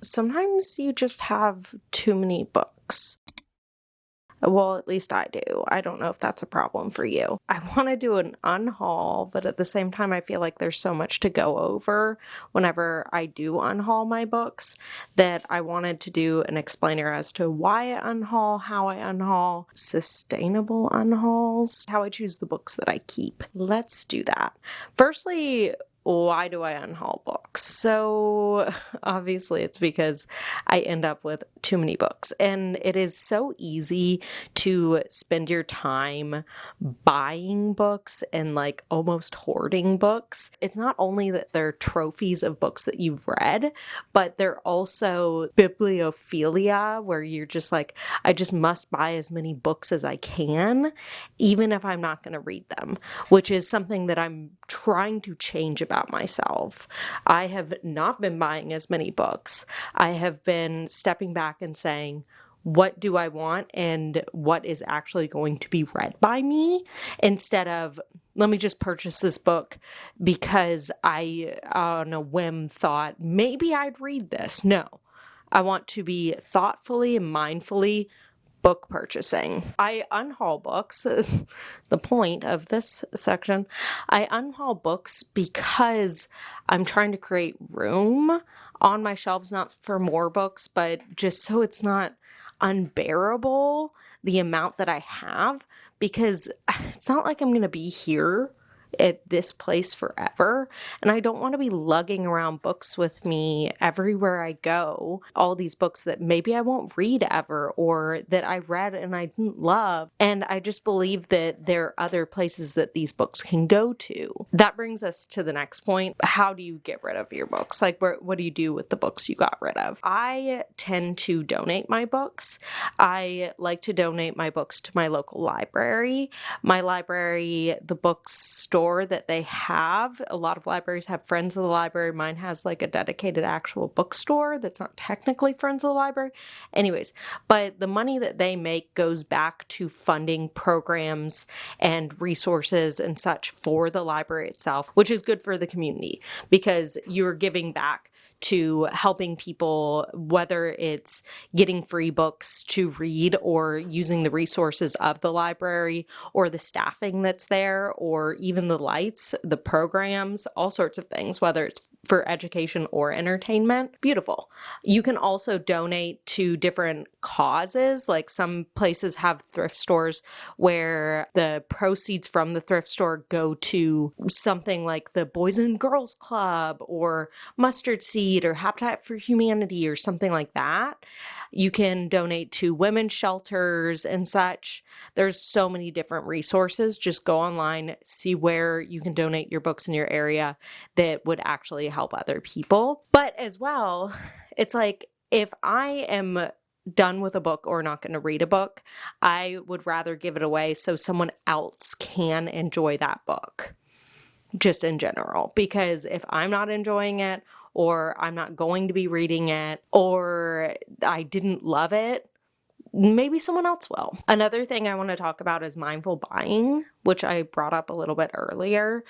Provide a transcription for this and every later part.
sometimes you just have too many books. Well, at least I do. I don't know if that's a problem for you. I want to do an unhaul, but at the same time, I feel like there's so much to go over whenever I do unhaul my books that I wanted to do an explainer as to why I unhaul, how I unhaul, sustainable unhauls, how I choose the books that I keep. Let's do that. Firstly, why do I unhaul books? So obviously it's because I end up with too many books, and it is so easy to spend your time buying books and like almost hoarding books. It's not only that they're trophies of books that you've read, but they're also bibliophilia, where you're just like, I just must buy as many books as I can, even if I'm not going to read them, which is something that I'm trying to change about myself. I have not been buying as many books. I have been stepping back and saying, what do I want and what is actually going to be read by me, instead of, let me just purchase this book because I, on a whim, thought maybe I'd read this. No, I want to be thoughtfully and mindfully book purchasing. I unhaul books. The point of this section, I unhaul books because I'm trying to create room on my shelves, not for more books, but just so it's not unbearable, the amount that I have, because it's not like I'm going to be here at this place forever, and I don't want to be lugging around books with me everywhere I go, all these books that maybe I won't read ever, or that I read and I didn't love, and I just believe that there are other places that these books can go to. That brings us to the next point. How do you get rid of your books? Like, what do you do with the books you got rid of? I tend to donate my books. I like to donate my books to my local library. My library, the bookstore that they have, a lot of libraries have Friends of the Library. Mine has like a dedicated actual bookstore that's not technically Friends of the Library. Anyways, but the money that they make goes back to funding programs and resources and such for the library itself, which is good for the community because you're giving back to helping people, whether it's getting free books to read or using the resources of the library or the staffing that's there, or even the lights, the programs, all sorts of things, whether it's for education or entertainment. Beautiful. You can also donate to different causes. Like some places have thrift stores where the proceeds from the thrift store go to something like the Boys and Girls Club or Mustard Seed or Habitat for Humanity or something like that. You can donate to women's shelters and such. There's so many different resources. Just go online, see where you can donate your books in your area that would actually help other people. But as well, it's like, if I am done with a book or not going to read a book, I would rather give it away so someone else can enjoy that book, just in general. Because if I'm not enjoying it, or I'm not going to be reading it, or I didn't love it, maybe someone else will. Another thing I want to talk about is mindful buying, which I brought up a little bit earlier.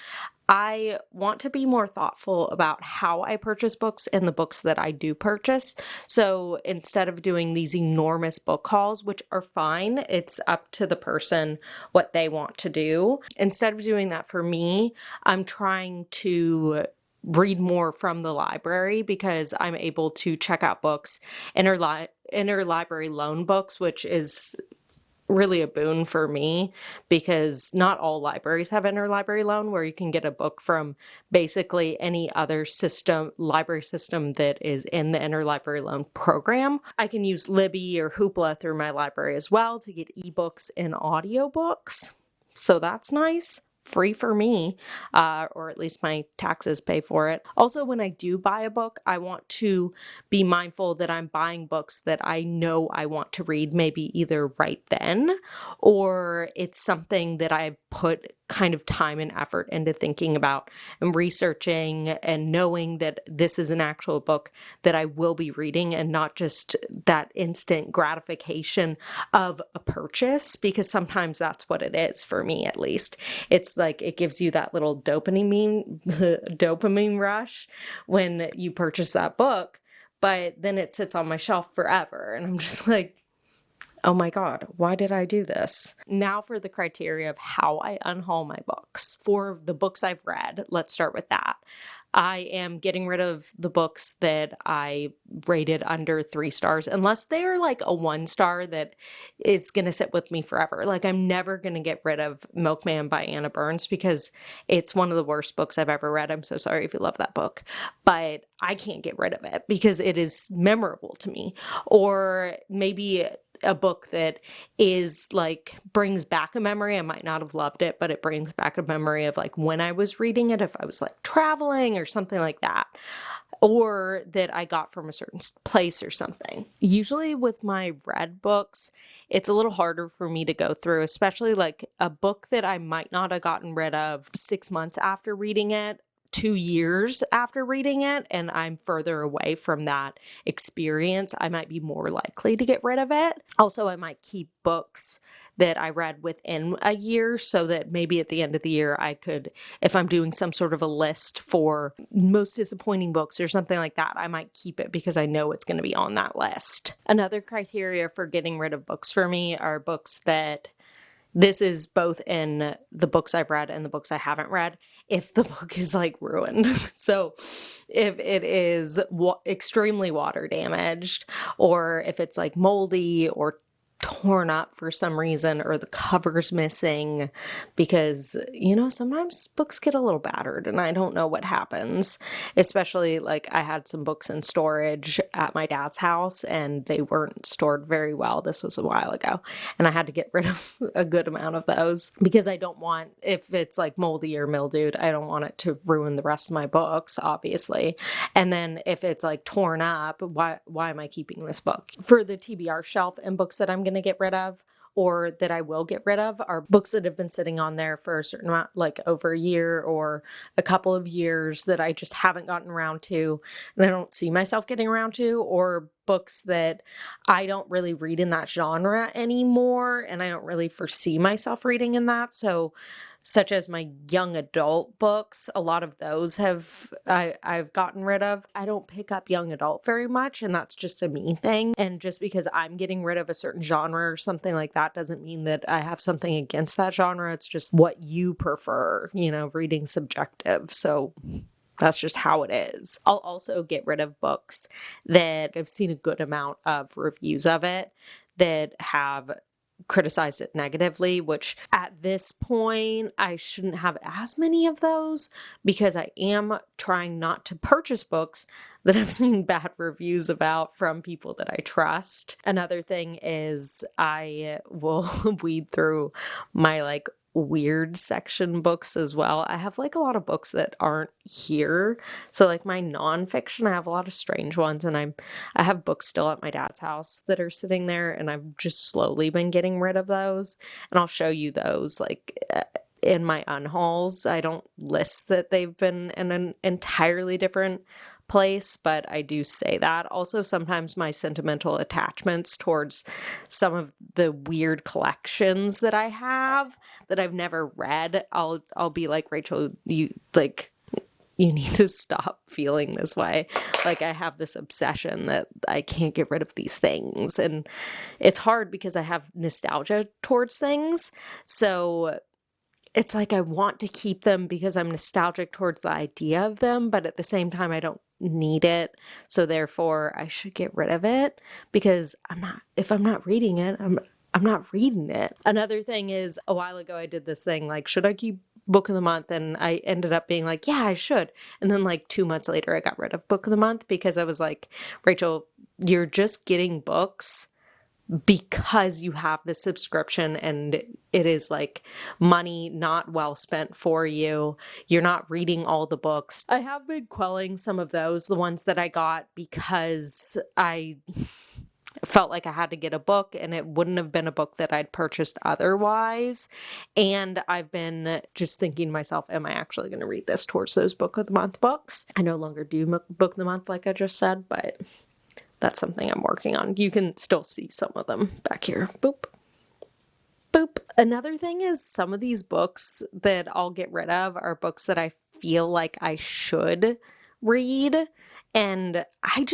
I want to be more thoughtful about how I purchase books and the books that I do purchase. So instead of doing these enormous book hauls, which are fine, it's up to the person what they want to do. Instead of doing that for me, I'm trying to read more from the library because I'm able to check out books, interlibrary loan books, which is really a boon for me because not all libraries have interlibrary loan, where you can get a book from basically any other library system that is in the interlibrary loan program. I can use Libby or Hoopla through my library as well to get ebooks and audiobooks. So that's nice. Free for me, or at least my taxes pay for it. Also, when I do buy a book, I want to be mindful that I'm buying books that I know I want to read, maybe either right then, or it's something that I've put kind of time and effort into thinking about and researching and knowing that this is an actual book that I will be reading and not just that instant gratification of a purchase, because sometimes that's what it is for me, at least. It's like it gives you that little dopamine rush when you purchase that book, but then it sits on my shelf forever. And I'm just like, oh my God, why did I do this? Now for the criteria of how I unhaul my books. For the books I've read, let's start with that. I am getting rid of the books that I rated under 3 stars, unless they're like a 1 star that is going to sit with me forever. Like, I'm never going to get rid of Milkman by Anna Burns because it's one of the worst books I've ever read. I'm so sorry if you love that book, but I can't get rid of it because it is memorable to me. Or maybe a book that is like brings back a memory. I might not have loved it, but it brings back a memory of like when I was reading it, if I was like traveling or something like that, or that I got from a certain place or something. Usually with my read books, it's a little harder for me to go through, especially like a book that I might not have gotten rid of 6 months after reading it, 2 years after reading it, and I'm further away from that experience, I might be more likely to get rid of it. Also, I might keep books that I read within a year so that maybe at the end of the year I could, if I'm doing some sort of a list for most disappointing books or something like that, I might keep it because I know it's going to be on that list. Another criteria for getting rid of books for me are books that this is both in the books I've read and the books I haven't read. If the book is like ruined. So if it is extremely water damaged, or if it's like moldy or torn up for some reason, or the cover's missing, because, you know, sometimes books get a little battered and I don't know what happens. Especially like I had some books in storage at my dad's house and they weren't stored very well. This was a while ago and I had to get rid of a good amount of those because I don't want, if it's like moldy or mildewed, I don't want it to ruin the rest of my books, obviously. And then if it's like torn up, why am I keeping this book? For the TBR shelf and books that I'm going to get rid of, or that I will get rid of, are books that have been sitting on there for a certain amount, like over a year or a couple of years, that I just haven't gotten around to and I don't see myself getting around to, or books that I don't really read in that genre anymore and I don't really foresee myself reading in that. So such as my young adult books, a lot of those I've gotten rid of. I don't pick up young adult very much, and that's just a me thing. And just because I'm getting rid of a certain genre or something like that doesn't mean that I have something against that genre. It's just what you prefer, you know, reading's subjective. So that's just how it is. I'll also get rid of books that I've seen a good amount of reviews of it that have criticized it negatively, which at this point I shouldn't have as many of those because I am trying not to purchase books that I've seen bad reviews about from people that I trust. Another thing is I will weed through my like weird section books as well. I have like a lot of books that aren't here. So like my nonfiction, I have a lot of strange ones, and I have books still at my dad's house that are sitting there, and I've just slowly been getting rid of those. And I'll show you those like in my unhauls. I don't list that they've been in an entirely different place, but I do say that. Also, sometimes my sentimental attachments towards some of the weird collections that I have that I've never read, I'll be like, Rachel, you need to stop feeling this way. Like, I have this obsession that I can't get rid of these things, and it's hard because I have nostalgia towards things. So it's like I want to keep them because I'm nostalgic towards the idea of them, but at the same time I don't need it. So therefore I should get rid of it because if I'm not reading it, I'm not reading it. Another thing is, a while ago I did this thing like, should I keep book of the month? And I ended up being like, yeah, I should. And then like 2 months later I got rid of book of the month because I was like, Rachel, you're just getting books because you have this subscription and it is like money not well spent for you. You're not reading all the books. I have been quelling some of those, the ones that I got because I felt like I had to get a book and it wouldn't have been a book that I'd purchased otherwise. And I've been just thinking to myself, am I actually going to read this towards those book of the month books? I no longer do book of the month like I just said, but that's something I'm working on. You can still see some of them back here. Boop. Boop. Another thing is, some of these books that I'll get rid of are books that I feel like I should read. And I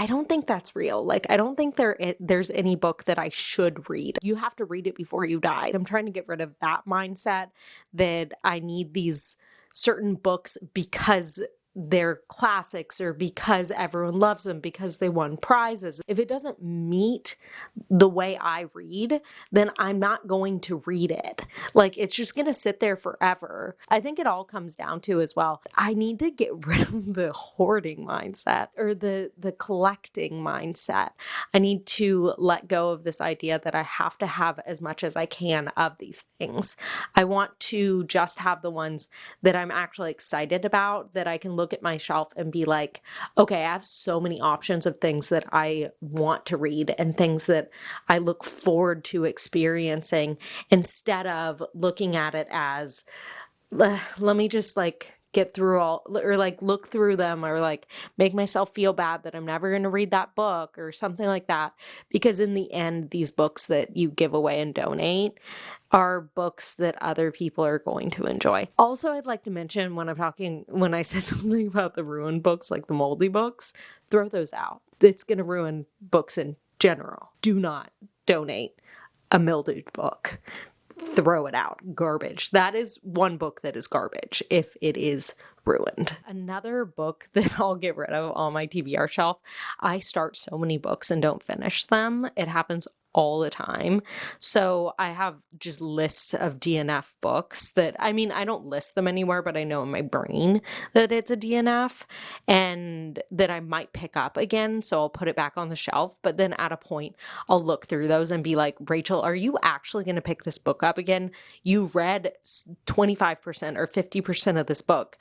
don't think that's real. Like, I don't think there's any book that I should read. You have to read it before you die. I'm trying to get rid of that mindset that I need these certain books because they're classics or because everyone loves them, because they won prizes. If it doesn't meet the way I read, then I'm not going to read it. Like, it's just going to sit there forever. I think it all comes down to, as well, I need to get rid of the hoarding mindset or the collecting mindset. I need to let go of this idea that I have to have as much as I can of these things. I want to just have the ones that I'm actually excited about, that I can look at my shelf and be like, okay, I have so many options of things that I want to read and things that I look forward to experiencing, instead of looking at it as, let me just like get through all, or like look through them, or like make myself feel bad that I'm never going to read that book or something like that. Because in the end, these books that you give away and donate are books that other people are going to enjoy. Also, I'd like to mention, when I said something about the ruined books, like the moldy books, throw those out. It's going to ruin books in general. Do not donate a mildewed book. Throw it out. Garbage. That is one book that is garbage if it is ruined. Another book that I'll get rid of on my TBR shelf, I start so many books and don't finish them. It happens all the time. So I have just lists of DNF books that, I mean, I don't list them anywhere, but I know in my brain that it's a DNF and that I might pick up again. So I'll put it back on the shelf. But then at a point, I'll look through those and be like, Rachel, are you actually going to pick this book up again? You read 25% or 50% of this book.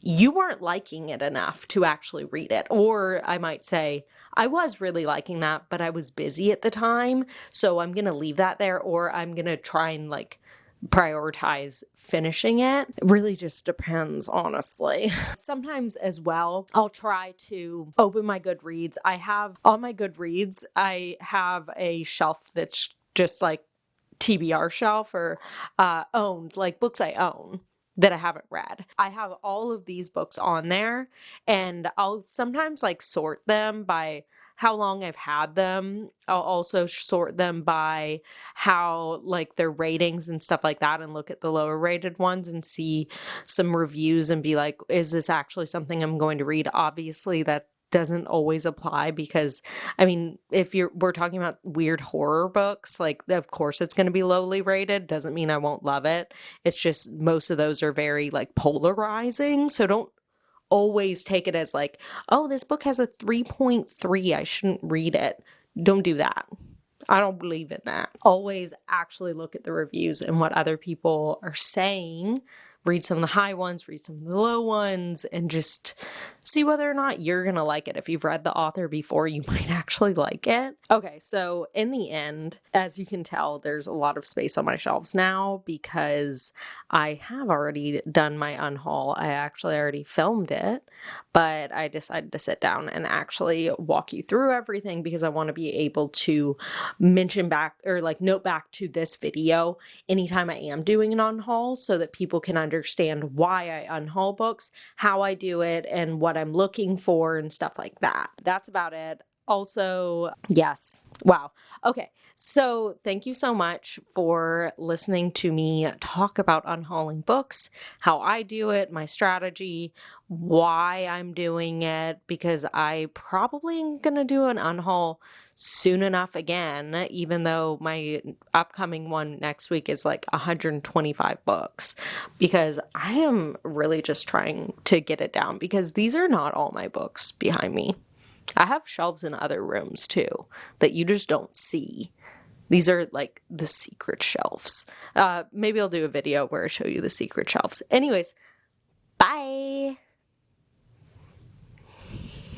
You weren't liking it enough to actually read it. Or I might say, I was really liking that, but I was busy at the time, so I'm going to leave that there, or I'm going to try and like prioritize finishing it. It really just depends, honestly. Sometimes as well, I'll try to open my Goodreads. On my Goodreads, I have a shelf that's just like TBR shelf, or owned, like books I own that I haven't read. I have all of these books on there, and I'll sometimes like sort them by how long I've had them. I'll also sort them by how like their ratings and stuff like that, and look at the lower rated ones and see some reviews and be like, is this actually something I'm going to read? Obviously that doesn't always apply, because I mean, if we're talking about weird horror books, like of course it's going to be lowly rated. Doesn't mean I won't love it. It's just most of those are very like polarizing. So don't always take it as like, oh, this book has a 3.3, I shouldn't read it. Don't do that. I don't believe in that. Always actually look at the reviews and what other people are saying. Read some of the high ones, read some of the low ones, and just see whether or not you're going to like it. If you've read the author before, you might actually like it. Okay, so in the end, as you can tell, there's a lot of space on my shelves now because I have already done my unhaul. I actually already filmed it, but I decided to sit down and actually walk you through everything because I want to be able to mention back or like note back to this video anytime I am doing an unhaul so that people can understand why I unhaul books, how I do it, and what I'm looking for and stuff like that. That's about it. Also, yes. Wow. Okay. So thank you so much for listening to me talk about unhauling books, how I do it, my strategy, why I'm doing it, because I probably am going to do an unhaul soon enough again, even though my upcoming one next week is like 125 books, because I am really just trying to get it down because these are not all my books behind me. I have shelves in other rooms too that you just don't see. These are like the secret shelves. Maybe I'll do a video where I show you the secret shelves. Anyways, bye.